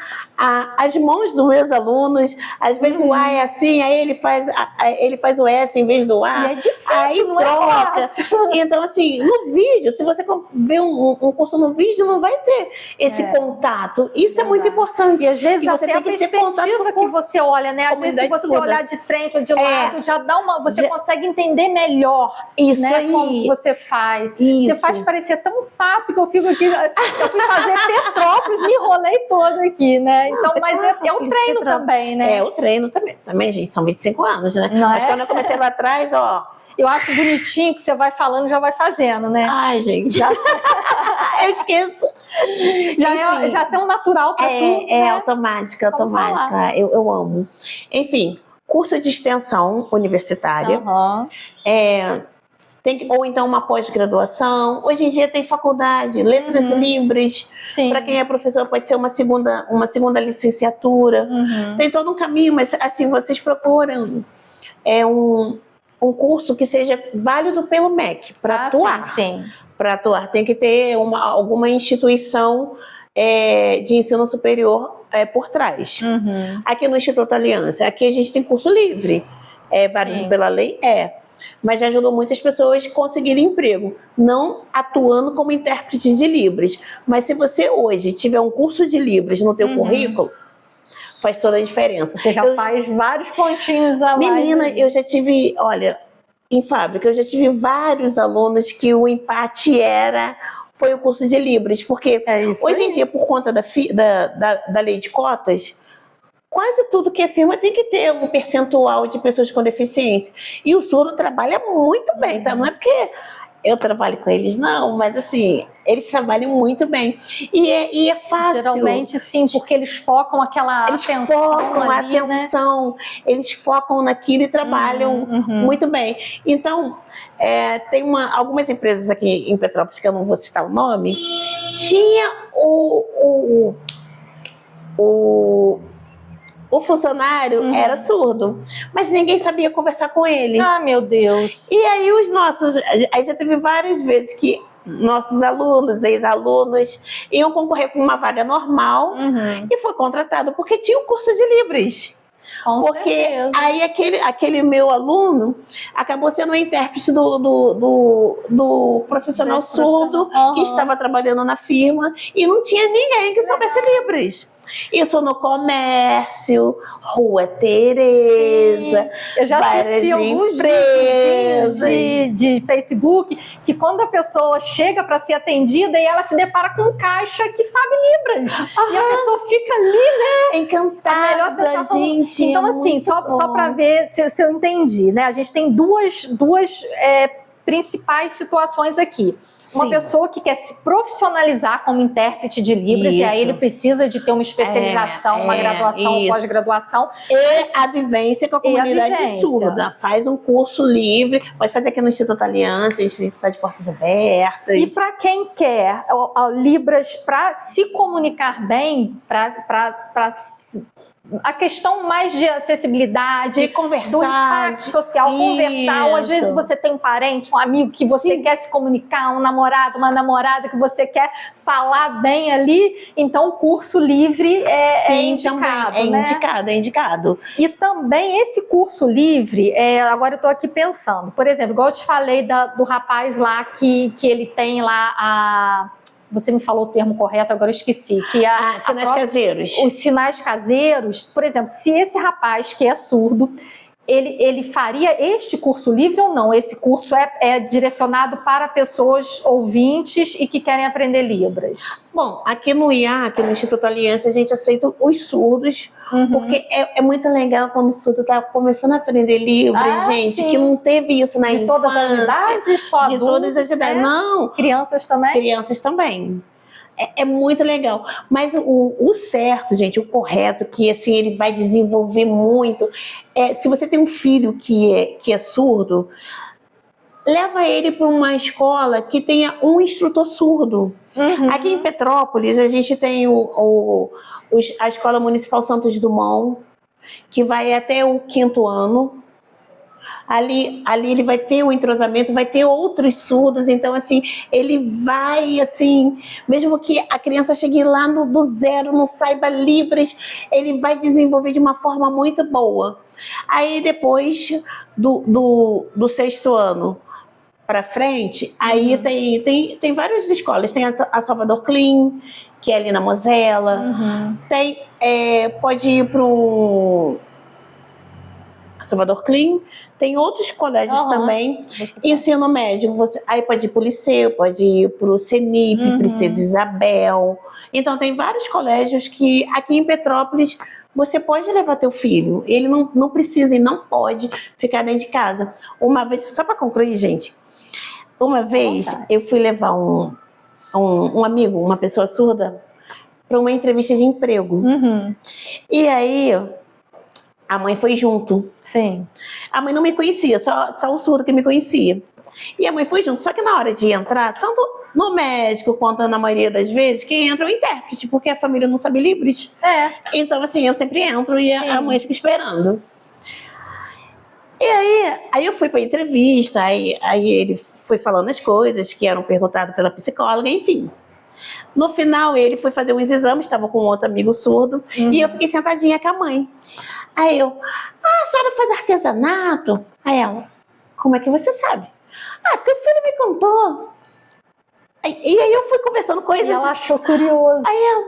as mãos dos meus alunos. Às vezes o A é assim, aí ele faz o S em vez do A. E é difícil, aí não troca. é fácil. Então, assim, no vídeo, se você vê um curso no vídeo, não vai ter esse contato. Isso é muito importante. E às vezes até a ter perspectiva que você olha, né? Às vezes se você surda. olhar de frente ou de lado, já dá você consegue entender melhor, isso, né? aí. Como você faz. Isso. Você faz parecer tão fácil que eu fico aqui. Eu fui fazer Petrópolis, me enrolei todo aqui, né? Então, mas é o treino também, né? É o treino também. Também, gente, são 25 anos, né? Não mas é? quando eu comecei lá atrás, ó... Eu acho bonitinho que você vai falando, já vai fazendo, né? Ai, gente. Eu esqueço. Já é tão natural para tu. É automática. Eu amo. Enfim, curso de extensão universitária. Ou então uma pós-graduação. Hoje em dia tem faculdade, letras livres. Para quem é professor pode ser uma segunda licenciatura. Tem todo um caminho, mas assim, vocês procuram um curso que seja válido pelo MEC para atuar. Sim. Para atuar tem que ter alguma instituição de ensino superior por trás. Aqui no Instituto Aliança, aqui a gente tem curso livre, válido pela lei, mas já ajudou muitas pessoas a conseguirem emprego, não atuando como intérprete de Libras. Mas se você hoje tiver um curso de Libras no teu currículo, faz toda a diferença. Você já faz vários pontinhos a mais. Menina, eu já tive, olha, em fábrica, eu já tive vários alunos que o empate foi o curso de Libras, porque hoje em dia, por conta da lei de cotas, quase tudo que é firma tem que ter um percentual de pessoas com deficiência. E o surdo trabalha muito bem, tá? Não é porque eu trabalho com eles, não, mas assim, eles trabalham muito bem. E é fácil. Geralmente, sim, porque eles focam aquela atenção. Focam a atenção, né? Eles focam naquilo e trabalham muito bem. Então, tem algumas empresas aqui em Petrópolis, que eu não vou citar o nome, tinha o funcionário era surdo, mas ninguém sabia conversar com ele. Ah, meu Deus. E aí aí já teve várias vezes que nossos alunos, ex-alunos, iam concorrer com uma vaga normal e foi contratado porque tinha um curso de Libras. Porque aí aquele meu aluno acabou sendo um intérprete do profissional surdo que estava trabalhando na firma e não tinha ninguém que soubesse Libras. Isso no comércio, Rua Tereza. Sim. Eu já assisti alguns vídeos de Facebook que quando a pessoa chega para ser atendida e ela se depara com um caixa que sabe Libras. E a pessoa fica ali, né? Encantada, a melhor sensação. gente. Então, assim, só para ver se eu entendi, né? A gente tem duas principais situações aqui. Uma pessoa que quer se profissionalizar como intérprete de Libras, e aí ele precisa de ter uma especialização, uma graduação, uma pós-graduação. E a vivência com a comunidade surda. Faz um curso livre, pode fazer aqui no Instituto Aliança, a gente está de portas abertas. E para quem quer Libras para se comunicar bem, para a questão mais de acessibilidade, de conversar, do impacto social, conversar. Ou às vezes você tem um parente, um amigo que você quer se comunicar, um namorado, uma namorada que você quer falar bem ali, então o curso livre é indicado. É indicado. E também esse curso livre, agora eu estou aqui pensando, por exemplo, igual eu te falei do rapaz lá que ele tem lá você me falou o termo correto, agora eu esqueci. Sinais caseiros. Os sinais caseiros, por exemplo, se esse rapaz que é surdo, ele faria este curso livre ou não? Esse curso é direcionado para pessoas ouvintes e que querem aprender Libras? Bom, aqui no IAC, no Instituto Aliança, a gente aceita os surdos, porque é muito legal quando o surdo está começando a aprender Libras, gente, sim, que não teve isso na infância. De todas as idades? Só adultos? De todas as idades, não. Crianças também? Crianças também. É muito legal. Mas o certo, gente, o correto, que assim, ele vai desenvolver muito, se você tem um filho que é surdo, leva ele para uma escola que tenha um instrutor surdo. Aqui em Petrópolis, a gente tem a Escola Municipal Santos Dumont, que vai até o 5º ano. Ali ele vai ter um entrosamento, vai ter outros surdos, então assim, ele vai assim, mesmo que a criança chegue lá do zero, não saiba Libras, ele vai desenvolver de uma forma muito boa. Aí depois do 6º ano para frente, aí tem várias escolas, tem a Salvador Clean, que é ali na Mosela, pode ir para o Salvador Clean, tem outros colégios também, ensino médio, aí pode ir para o Liceu, pode ir para o CENIP, Princesa Isabel, então tem vários colégios que aqui em Petrópolis você pode levar teu filho, ele não precisa e não pode ficar dentro de casa. Uma vez, só para concluir, gente, uma vez eu fui levar um amigo, uma pessoa surda, para uma entrevista de emprego, e aí a mãe foi junto. Sim. A mãe não me conhecia, só o surdo que me conhecia. E a mãe foi junto. Só que na hora de entrar, tanto no médico quanto na maioria das vezes, quem entra é o intérprete, porque a família não sabe Libras. Então, assim, eu sempre entro e a mãe fica esperando. E aí eu fui para a entrevista, aí ele foi falando as coisas que eram perguntadas pela psicóloga, enfim. No final, ele foi fazer uns exames, estava com outro amigo surdo, e eu fiquei sentadinha com a mãe. Aí eu, a senhora faz artesanato? Aí ela, como é que você sabe? Teu filho me contou. E aí eu fui conversando coisas. E ela achou curioso. Aí ela,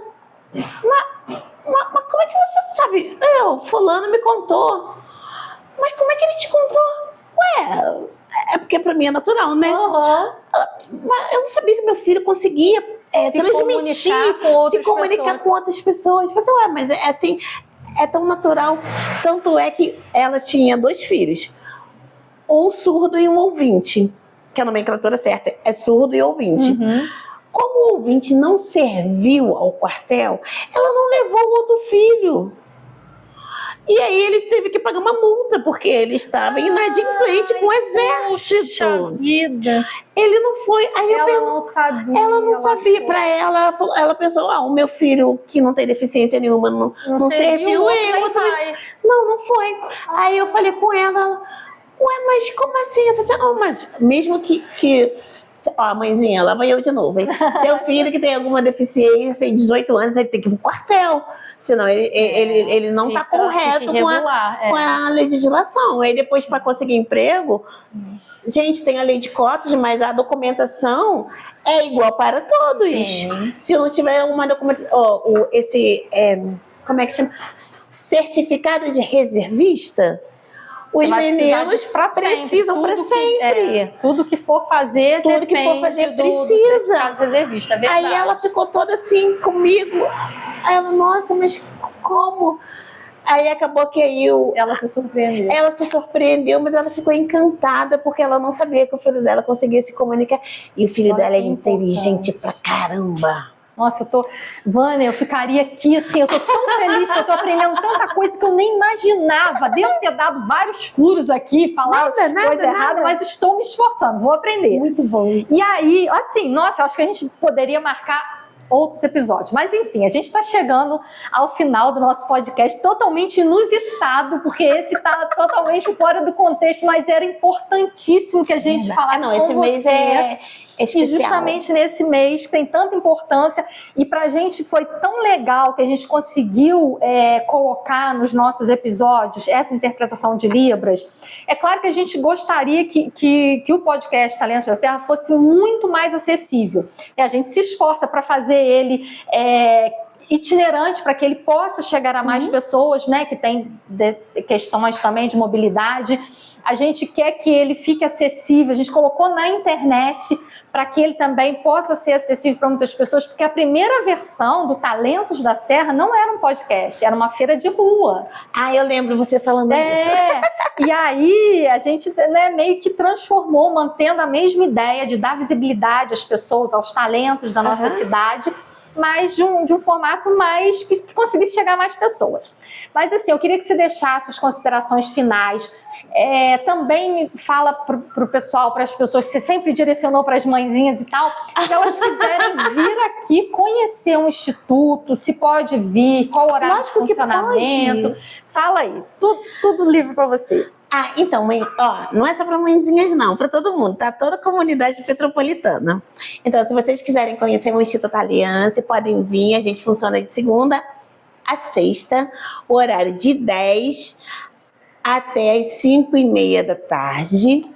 mas como é que você sabe? Fulano me contou. Mas como é que ele te contou? Ué, é porque pra mim é natural, né? Mas eu não sabia que meu filho conseguia transmitir, se comunicar com outras pessoas. Eu falei, mas é assim... É tão natural, tanto é que ela tinha 2 filhos, um surdo e um ouvinte, que a nomenclatura certa é surdo e ouvinte. Como o ouvinte não serviu ao quartel, ela não levou o outro filho. E aí ele teve que pagar uma multa, porque ele estava inadimplente com o exército. Puxa vida. Ele não foi. Aí ela não sabia. Ela não sabia. Para ela pensou, o meu filho que não tem deficiência nenhuma não serviu. Não foi. Aí eu falei com ela, mas como assim? Eu falei assim, mas mesmo que a mãezinha, lá vai eu de novo, hein? Seu filho que tem alguma deficiência, tem 18 anos, ele tem que ir pro quartel. Senão ele não está correto com a legislação. Aí depois, para conseguir emprego, gente, tem a lei de cotas, mas a documentação é igual para todos. Sim. Se não tiver uma documentação, como é que chama? Certificado de reservista, os meninos precisam para sempre. Tudo que for fazer, precisa. Do reservista, é verdade. Aí ela ficou toda assim comigo. Aí ela, nossa, mas como? Aí acabou que ela se surpreendeu. Ela se surpreendeu, mas ela ficou encantada porque ela não sabia que o filho dela conseguia se comunicar. E o filho dela é inteligente pra caramba. Nossa, Vânia, eu ficaria aqui assim, eu tô tão feliz que eu tô aprendendo tanta coisa que eu nem imaginava. Devo ter dado vários furos aqui, falar coisa errada, mas estou me esforçando, vou aprender. Muito bom. E aí, assim, nossa, acho que a gente poderia marcar outros episódios. Mas enfim, a gente está chegando ao final do nosso podcast, totalmente inusitado, porque esse está totalmente fora do contexto, mas era importantíssimo que a gente falasse com esse você. Mês é especial. E justamente nesse mês que tem tanta importância, e para a gente foi tão legal que a gente conseguiu colocar nos nossos episódios essa interpretação de Libras. É claro que a gente gostaria que o podcast Talentos da Serra fosse muito mais acessível. E a gente se esforça para fazer ele itinerante, para que ele possa chegar a mais pessoas, né, que tem questões também de mobilidade. A gente quer que ele fique acessível, a gente colocou na internet para que ele também possa ser acessível para muitas pessoas, porque a primeira versão do Talentos da Serra não era um podcast, era uma feira de rua. Ah, eu lembro você falando isso. E aí a gente, né, meio que transformou, mantendo a mesma ideia de dar visibilidade às pessoas, aos talentos da nossa cidade, mas de um formato mais que conseguisse chegar a mais pessoas. Mas assim, eu queria que você deixasse as considerações finais. Também fala para o pessoal, para as pessoas que você sempre direcionou para as mãezinhas e tal, se elas quiserem vir aqui conhecer um instituto, se pode vir, qual o horário de funcionamento. Fala aí, tudo livre para você. Então, mãe, não é só para mãezinhas não, para todo mundo, tá? Toda a comunidade petropolitana. Então, se vocês quiserem conhecer o Instituto Aliança, podem vir, a gente funciona de segunda a sexta, o horário de 10 até as 5:30 da tarde.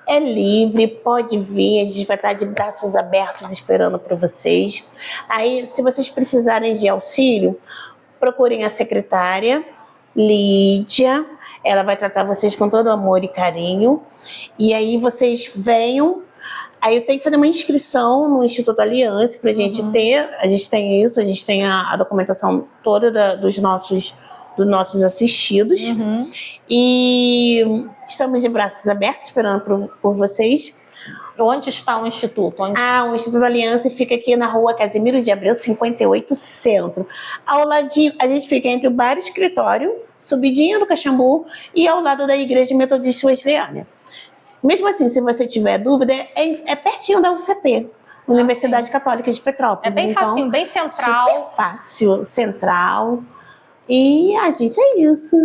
É livre, pode vir, a gente vai estar de braços abertos esperando para vocês. Aí, se vocês precisarem de auxílio, procurem a secretária, Lídia. Ela vai tratar vocês com todo amor e carinho. E aí vocês venham. Aí eu tenho que fazer uma inscrição no Instituto Aliança pra gente ter. A gente tem isso, a gente tem a documentação toda dos nossos assistidos. E estamos de braços abertos esperando por vocês. Onde está o Instituto? O Instituto Aliança fica aqui na rua Casimiro de Abreu, 58 Centro. Ao ladinho, a gente fica entre o bar e escritório, subidinha do Caxambu, e ao lado da Igreja Metodista Wesleyana. Mesmo assim, se você tiver dúvida, é pertinho da UCP, Universidade Católica de Petrópolis. É bem facinho, bem central. Super fácil, central. E a gente é isso.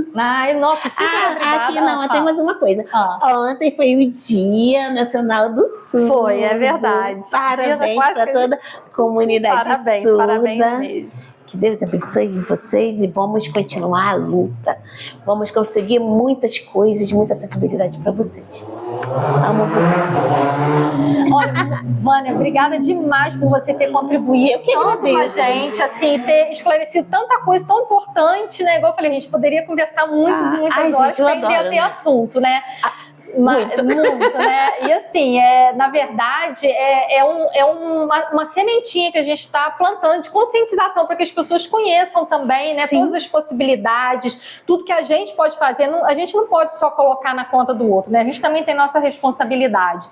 Nossa, super obrigada. Aqui tem mais uma coisa. Ontem foi o Dia Nacional do Surdo. Foi, é verdade. Parabéns para toda a comunidade surda. Parabéns mesmo. Que Deus abençoe vocês e vamos continuar a luta. Vamos conseguir muitas coisas, muita acessibilidade para vocês. Amo vocês. Olha, Vânia, obrigada demais por você ter contribuído tanto com a gente, assim, ter esclarecido tanta coisa tão importante, né? Igual eu falei, a gente poderia conversar muitas horas para entender assunto, né? Muito, né? E assim, na verdade, uma sementinha que a gente está plantando de conscientização para que as pessoas conheçam também, né? Todas as possibilidades, tudo que a gente pode fazer. A gente não pode só colocar na conta do outro, né? A gente também tem nossa responsabilidade.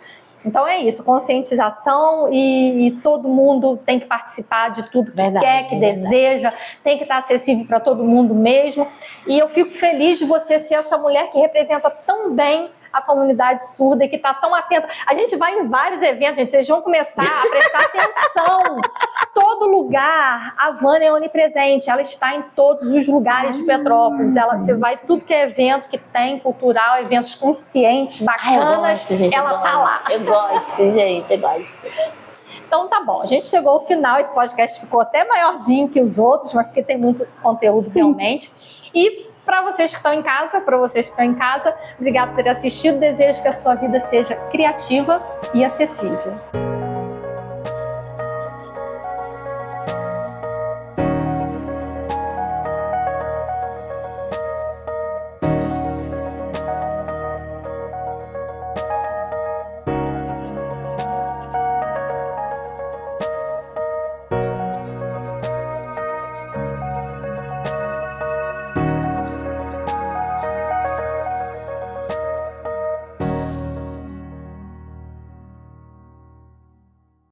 Então é isso, conscientização e todo mundo tem que participar de tudo que quer, que deseja, tem que estar acessível para todo mundo mesmo. E eu fico feliz de você ser essa mulher que representa tão bem a comunidade surda e que está tão atenta. A gente vai em vários eventos, gente, vocês vão começar a prestar atenção. Todo lugar, a Vânia é onipresente, ela está em todos os lugares de Petrópolis. Você vai, tudo que é evento que tem, cultural, eventos conscientes, bacanas, eu gosto, gente, ela está lá. Eu gosto, gente, eu gosto. Então tá bom, a gente chegou ao final, esse podcast ficou até maiorzinho que os outros, mas porque tem muito conteúdo realmente. E para vocês que estão em casa, obrigado por ter assistido. Desejo que a sua vida seja criativa e acessível.